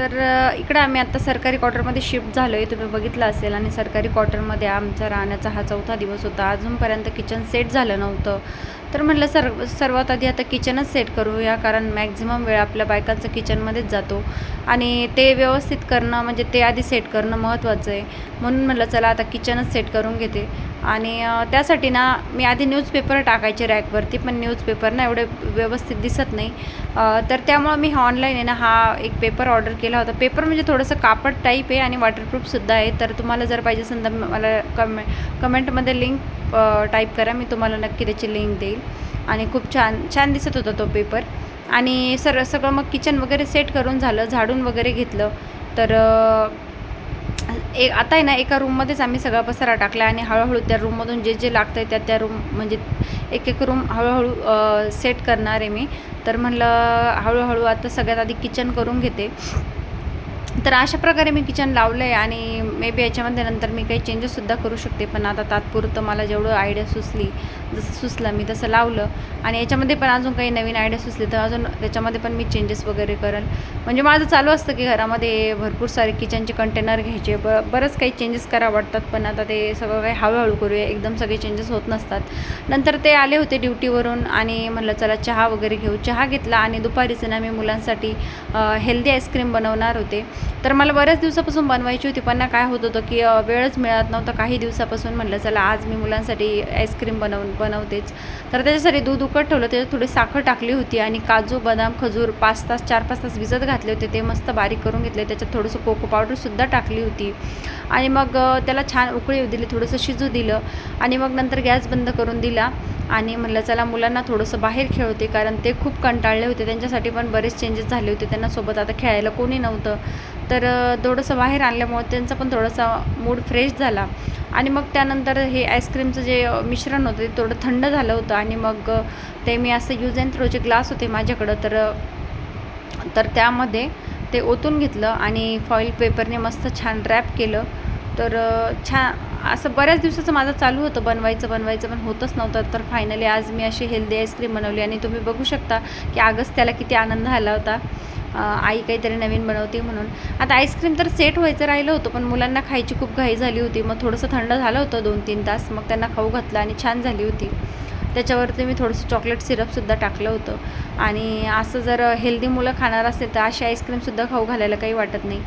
तर इकडं आम्ही आता सरकारी क्वार्टरमध्ये शिफ्ट झालो आहे, तुम्ही बघितलं असेल. आणि सरकारी क्वार्टरमध्ये आमचा राहण्याचा हा 4था दिवस होता. अजूनपर्यंत किचन सेट झालं नव्हतं. तर म्हटलं सर्वात आधी आता किचनच सेट करूया, कारण मॅक्झिमम वेळ आपल्या बायकांचं किचनमध्येच जातो आणि ते व्यवस्थित करणं म्हणजे ते आधी सेट करणं महत्त्वाचं आहे. म्हणून म्हटलं चला आता किचनच सेट करून घेते. आणि त्यासाठी ना मी आधी न्यूजपेपर टाकायचे रॅकवरती, पण न्यूजपेपर ना एवढे व्यवस्थित दिसत नाही. तर त्यामुळं मी ऑनलाईन आहे ना हा एक पेपर ऑर्डर केला होता. पेपर म्हणजे थोडंसं कापड टाईप आहे आणि वॉटरप्रूफसुद्धा आहे. तर तुम्हाला जर पाहिजे असेल तर मला कमेंटमध्ये लिंक टाईप करा, मी तुम्हाला नक्की त्याची लिंक देईल. आणि खूप छान छान दिसत होता तो पेपर. आणि सगळं मग किचन वगैरे सेट करून झालं, झाडून वगैरे घेतलं. तर आता आहे ना एका रूममध्येच आम्ही सगळा पसारा टाकला आणि हळूहळू त्या रूममधून जे जे लागतं आहे त्या रूम म्हणजे एक रूम हळूहळू सेट करणार आहे मी. तर म्हणलं हळूहळू आता सगळ्यात आधी किचन करून घेते. तर अशा प्रकारे मी किचन लावलं आहे आणि मे बी याच्यामध्ये नंतर मी काही चेंजेससुद्धा करू शकते, पण आता तात्पुरतं मला जेवढं आयडिया सुचली, जसं सुचलं मी तसं लावलं. आणि याच्यामध्ये पण अजून काही नवीन आयडिया सुचली तर अजून त्याच्यामध्ये पण मी चेंजेस वगैरे करेल. म्हणजे माझं चालू असतं की घरामध्ये भरपूर सारे किचनचे कंटेनर घ्यायचे, बरंच काही चेंजेस करावं वाटतात, पण आता ते सगळं काही हळूहळू करूया, एकदम सगळे चेंजेस होत नसतात. नंतर ते आले होते ड्युटीवरून आणि म्हटलं चला चहा वगैरे घेऊ. चहा घेतला आणि दुपारीच ना मी मुलांसाठी हेल्दी आईस्क्रीम बनवणार होते. तर मला बऱ्याच दिवसापासून बनवायची होती, पण काय होत होतं की वेळच मिळत नव्हता काही दिवसापासून. म्हटलं चला आज मी मुलांसाठी आईस्क्रीम बनवतेच. तर त्याच्यासाठी दूध उकळत ठेवलं, त्याच्यात थोडी साखर टाकली होती आणि काजू बदाम खजूर 4-5 तास भिजत घातले होते, ते मस्त बारीक करून घेतले. त्याच्यात थोडंसं कोको पावडरसुद्धा टाकली होती आणि मग त्याला छान उकळी येऊ दिली, थोडंसं शिजू दिलं आणि मग नंतर गॅस बंद करून दिला. आणि म्हटलं चला मुलांना थोडंसं बाहेर खेळवते, कारण ते खूप कंटाळले होते, त्यांच्यासाठी पण बरेच चेंजेस झाले होते. त्यांना सोबत आता खेळायला कोणी नव्हतं, तर थोडंसं बाहेर आणल्यामुळं त्यांचा पण थोडासा मूड फ्रेश झाला. आणि मग त्यानंतर हे आईस्क्रीमचं जे मिश्रण होतं ते थोडं थंड झालं होतं आणि मग ते मी असं यूज अँड थ्रोचे ग्लास होते माझ्याकडं, तर त्यामध्ये ते ओतून घेतलं आणि फॉईल पेपरने मस्त छान रॅप केलं. तर छान असं बऱ्याच दिवसाचं माझं चालू होतं बनवायचं पण होतच नव्हतं. तर फायनली आज मी अशी हेल्दी आईस्क्रीम बनवली आणि तुम्ही बघू शकता की आगच त्याला किती आनंद झाला होता, आई काहीतरी नवीन बनवते म्हणून. आता आईस्क्रीम तर सेट व्हायचं राहिलं होतं, पण मुलांना खायची खूप घाई झाली होती. मग थोडंसं थंड झालं होतं 2-3 तास, मग त्यांना खाऊ घातलं आणि छान झाली होती. त्याच्यावरती मी थोडंसं चॉकलेट सिरपसुद्धा टाकलं होतं. आणि असं जर हेल्दी मुलं खाणार असेल तर अशी आईस्क्रीमसुद्धा खाऊ घालायला काही वाटत नाही.